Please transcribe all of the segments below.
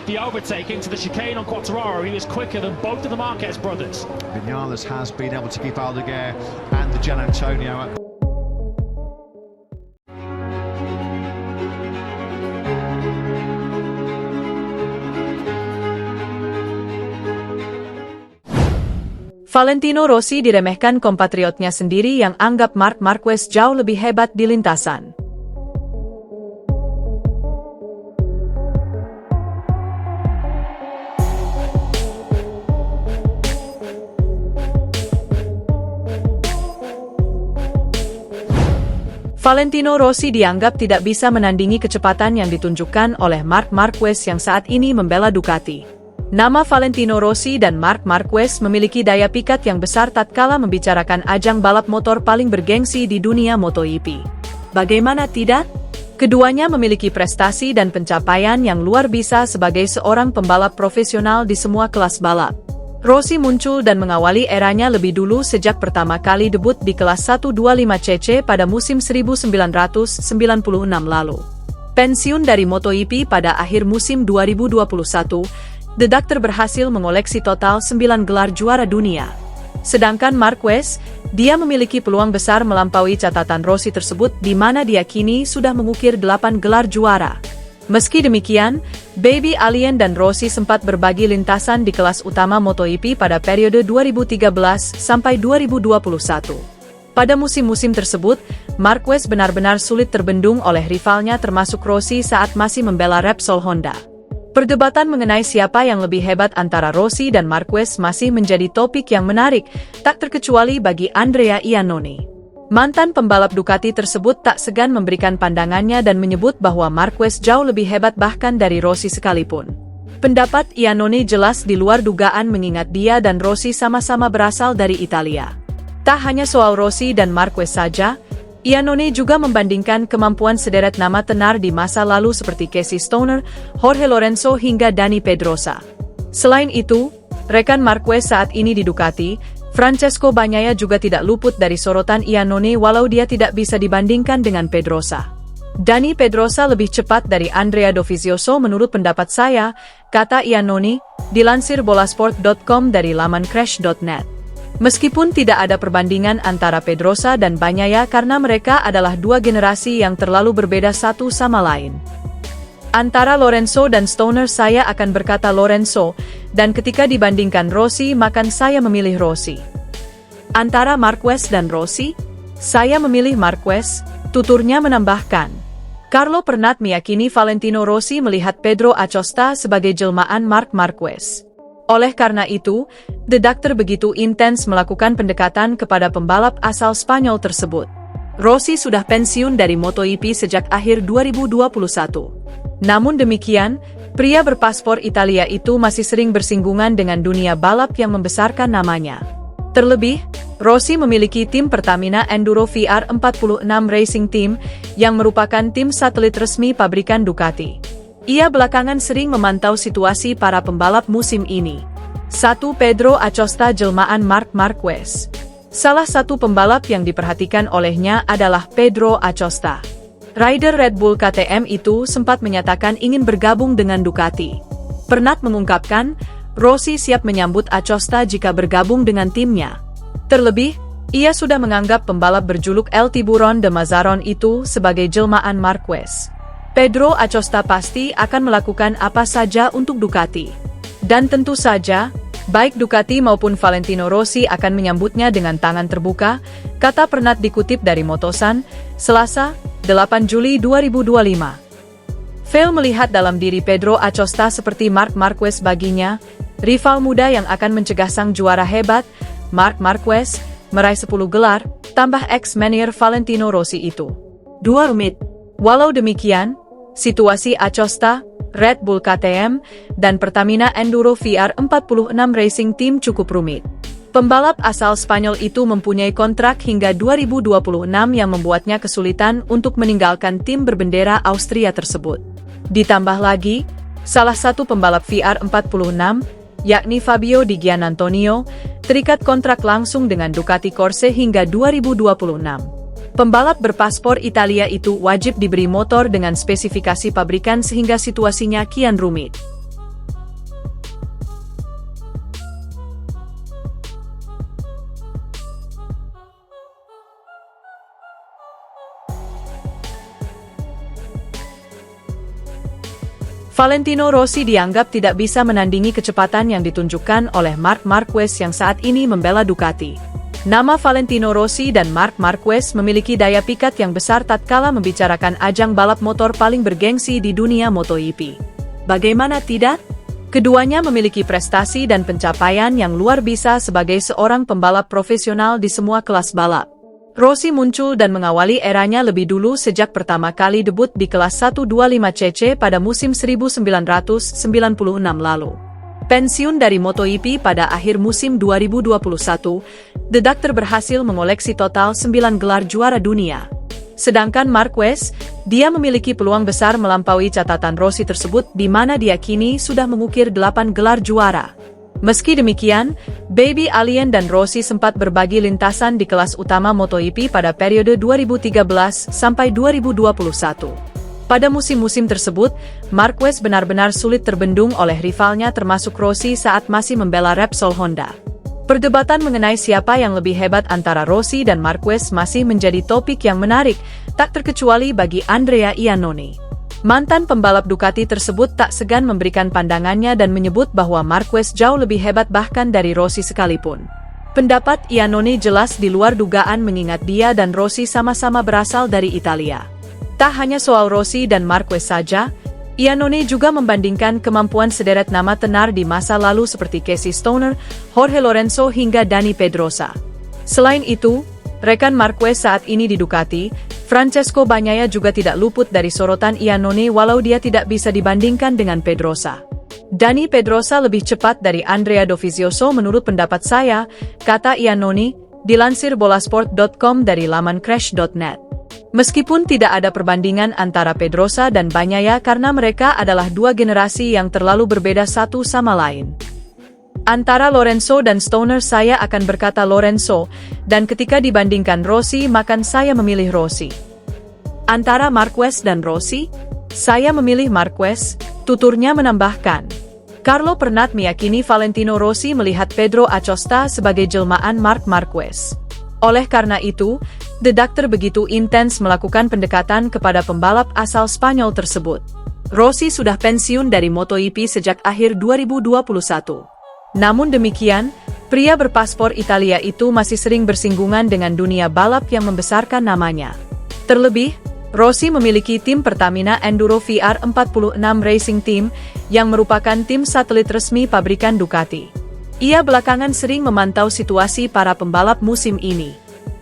the overtaking to the chicane on Quartararo. He was quicker than both of the Marquez brothers. Vinales has been able to keep Aldeguer and the Gian Antonio up. Valentino Rossi diremehkan kompatriotnya sendiri yang anggap Marc Marquez jauh lebih hebat di lintasan. Valentino Rossi dianggap tidak bisa menandingi kecepatan yang ditunjukkan oleh Marc Marquez yang saat ini membela Ducati. Nama Valentino Rossi dan Marc Marquez memiliki daya pikat yang besar tatkala membicarakan ajang balap motor paling bergengsi di dunia MotoGP. Bagaimana tidak? Keduanya memiliki prestasi dan pencapaian yang luar biasa sebagai seorang pembalap profesional di semua kelas balap. Rossi muncul dan mengawali eranya lebih dulu sejak pertama kali debut di kelas 125cc pada musim 1996 lalu. Pensiun dari MotoGP pada akhir musim 2021, The Doctor berhasil mengoleksi total 9 gelar juara dunia. Sedangkan Marquez, dia memiliki peluang besar melampaui catatan Rossi tersebut di mana dia kini sudah mengukir 8 gelar juara. Meski demikian, Baby Alien dan Rossi sempat berbagi lintasan di kelas utama MotoGP pada periode 2013 sampai 2021. Pada musim-musim tersebut, Marquez benar-benar sulit terbendung oleh rivalnya termasuk Rossi saat masih membela Repsol Honda. Perdebatan mengenai siapa yang lebih hebat antara Rossi dan Marquez masih menjadi topik yang menarik, tak terkecuali bagi Andrea Iannone. Mantan pembalap Ducati tersebut tak segan memberikan pandangannya dan menyebut bahwa Marquez jauh lebih hebat bahkan dari Rossi sekalipun. Pendapat Iannone jelas di luar dugaan mengingat dia dan Rossi sama-sama berasal dari Italia. Tak hanya soal Rossi dan Marquez saja, Iannone juga membandingkan kemampuan sederet nama tenar di masa lalu seperti Casey Stoner, Jorge Lorenzo hingga Dani Pedrosa. Selain itu, rekan Marquez saat ini di Ducati, Francesco Bagnaia juga tidak luput dari sorotan Iannone walau dia tidak bisa dibandingkan dengan Pedrosa. Dani Pedrosa lebih cepat dari Andrea Dovizioso menurut pendapat saya, kata Iannone, dilansir bolasport.com dari laman crash.net. Meskipun tidak ada perbandingan antara Pedrosa dan Bagnaia karena mereka adalah dua generasi yang terlalu berbeda satu sama lain. Antara Lorenzo dan Stoner saya akan berkata Lorenzo, dan ketika dibandingkan Rossi maka saya memilih Rossi. Antara Marquez dan Rossi, saya memilih Marquez, tuturnya menambahkan. Carlo Pernat meyakini Valentino Rossi melihat Pedro Acosta sebagai jelmaan Marc Marquez. Oleh karena itu, The Doctor begitu intens melakukan pendekatan kepada pembalap asal Spanyol tersebut. Rossi sudah pensiun dari MotoGP sejak akhir 2021. Namun demikian, pria berpaspor Italia itu masih sering bersinggungan dengan dunia balap yang membesarkan namanya. Terlebih, Rossi memiliki tim Pertamina Enduro VR46 Racing Team, yang merupakan tim satelit resmi pabrikan Ducati. Ia belakangan sering memantau situasi para pembalap musim ini. 1. Pedro Acosta jelmaan Marc Marquez. Salah satu pembalap yang diperhatikan olehnya adalah Pedro Acosta. Rider Red Bull KTM itu sempat menyatakan ingin bergabung dengan Ducati. Pernat mengungkapkan, Rossi siap menyambut Acosta jika bergabung dengan timnya. Terlebih, ia sudah menganggap pembalap berjuluk El Tiburon de Mazaron itu sebagai jelmaan Marquez. Pedro Acosta pasti akan melakukan apa saja untuk Ducati. Dan tentu saja, baik Ducati maupun Valentino Rossi akan menyambutnya dengan tangan terbuka, kata Pernat dikutip dari Motosan, Selasa, 8 Juli 2025. Phil melihat dalam diri Pedro Acosta seperti Marc Marquez baginya, rival muda yang akan mencegah sang juara hebat, Marc Marquez, meraih 10 gelar, tambah ex-manajer Valentino Rossi itu. 2 rumit. Walau demikian, situasi Acosta, Red Bull KTM, dan Pertamina Enduro VR46 Racing Team cukup rumit. Pembalap asal Spanyol itu mempunyai kontrak hingga 2026 yang membuatnya kesulitan untuk meninggalkan tim berbendera Austria tersebut. Ditambah lagi, salah satu pembalap VR46, yakni Fabio Di Giannantonio, terikat kontrak langsung dengan Ducati Corse hingga 2026. Pembalap berpaspor Italia itu wajib diberi motor dengan spesifikasi pabrikan sehingga situasinya kian rumit. Valentino Rossi dianggap tidak bisa menandingi kecepatan yang ditunjukkan oleh Marc Marquez yang saat ini membela Ducati. Nama Valentino Rossi dan Marc Marquez memiliki daya pikat yang besar tatkala membicarakan ajang balap motor paling bergengsi di dunia MotoGP. Bagaimana tidak? Keduanya memiliki prestasi dan pencapaian yang luar biasa sebagai seorang pembalap profesional di semua kelas balap. Rossi muncul dan mengawali eranya lebih dulu sejak pertama kali debut di kelas 125cc pada musim 1996 lalu. Pensiun dari MotoGP pada akhir musim 2021, The Doctor berhasil mengoleksi total 9 gelar juara dunia. Sedangkan Marquez, dia memiliki peluang besar melampaui catatan Rossi tersebut di mana dia kini sudah mengukir 8 gelar juara. Meski demikian, Baby Alien dan Rossi sempat berbagi lintasan di kelas utama MotoGP pada periode 2013 sampai 2021. Pada musim-musim tersebut, Marquez benar-benar sulit terbendung oleh rivalnya termasuk Rossi saat masih membela Repsol Honda. Perdebatan mengenai siapa yang lebih hebat antara Rossi dan Marquez masih menjadi topik yang menarik, tak terkecuali bagi Andrea Iannone. Mantan pembalap Ducati tersebut tak segan memberikan pandangannya dan menyebut bahwa Marquez jauh lebih hebat bahkan dari Rossi sekalipun. Pendapat Iannone jelas di luar dugaan mengingat dia dan Rossi sama-sama berasal dari Italia. Tak hanya soal Rossi dan Marquez saja, Iannone juga membandingkan kemampuan sederet nama tenar di masa lalu seperti Casey Stoner, Jorge Lorenzo hingga Dani Pedrosa. Selain itu, rekan Marquez saat ini di Ducati, Francesco Bagnaia juga tidak luput dari sorotan Iannone walau dia tidak bisa dibandingkan dengan Pedrosa. Dani Pedrosa lebih cepat dari Andrea Dovizioso menurut pendapat saya, kata Iannone, dilansir bolasport.com dari laman crash.net. Meskipun tidak ada perbandingan antara Pedrosa dan Bagnaia karena mereka adalah dua generasi yang terlalu berbeda satu sama lain. Antara Lorenzo dan Stoner saya akan berkata Lorenzo, dan ketika dibandingkan Rossi maka saya memilih Rossi. Antara Marquez dan Rossi, saya memilih Marquez, tuturnya menambahkan. Carlo Pernat meyakini Valentino Rossi melihat Pedro Acosta sebagai jelmaan Marc Marquez. Oleh karena itu, The Doctor begitu intens melakukan pendekatan kepada pembalap asal Spanyol tersebut. Rossi sudah pensiun dari MotoGP sejak akhir 2021. Namun demikian, pria berpaspor Italia itu masih sering bersinggungan dengan dunia balap yang membesarkan namanya. Terlebih, Rossi memiliki tim Pertamina Enduro VR46 Racing Team, yang merupakan tim satelit resmi pabrikan Ducati. Ia belakangan sering memantau situasi para pembalap musim ini.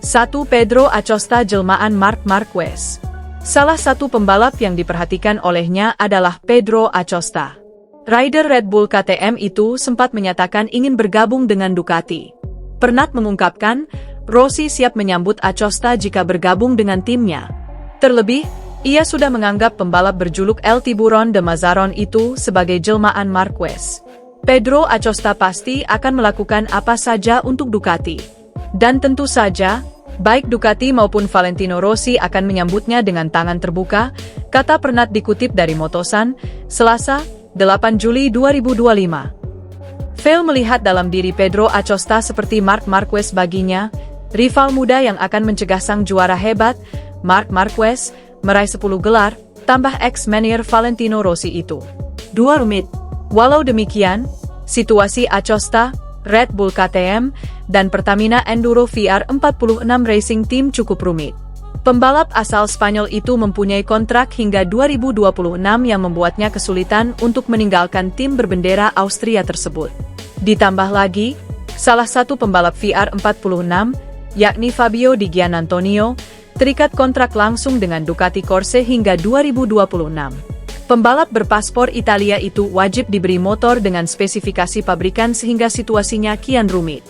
1. Pedro Acosta jelmaan Marc Marquez. Salah satu pembalap yang diperhatikan olehnya adalah Pedro Acosta. Rider Red Bull KTM itu sempat menyatakan ingin bergabung dengan Ducati. Pernat mengungkapkan, Rossi siap menyambut Acosta jika bergabung dengan timnya. Terlebih, ia sudah menganggap pembalap berjuluk El Tiburon de Mazaron itu sebagai jelmaan Marquez. Pedro Acosta pasti akan melakukan apa saja untuk Ducati. Dan tentu saja, baik Ducati maupun Valentino Rossi akan menyambutnya dengan tangan terbuka, kata Pernat dikutip dari Motosan, Selasa, 8 Juli 2025. Phil melihat dalam diri Pedro Acosta seperti Marc Marquez baginya, rival muda yang akan mencegah sang juara hebat, Marc Marquez, meraih 10 gelar, tambah ex-manajer Valentino Rossi itu. 2 rumit. Walau demikian, situasi Acosta, Red Bull KTM, dan Pertamina Enduro VR46 Racing Team cukup rumit. Pembalap asal Spanyol itu mempunyai kontrak hingga 2026 yang membuatnya kesulitan untuk meninggalkan tim berbendera Austria tersebut. Ditambah lagi, salah satu pembalap VR46, yakni Fabio Di Giannantonio, terikat kontrak langsung dengan Ducati Corse hingga 2026. Pembalap berpaspor Italia itu wajib diberi motor dengan spesifikasi pabrikan sehingga situasinya kian rumit.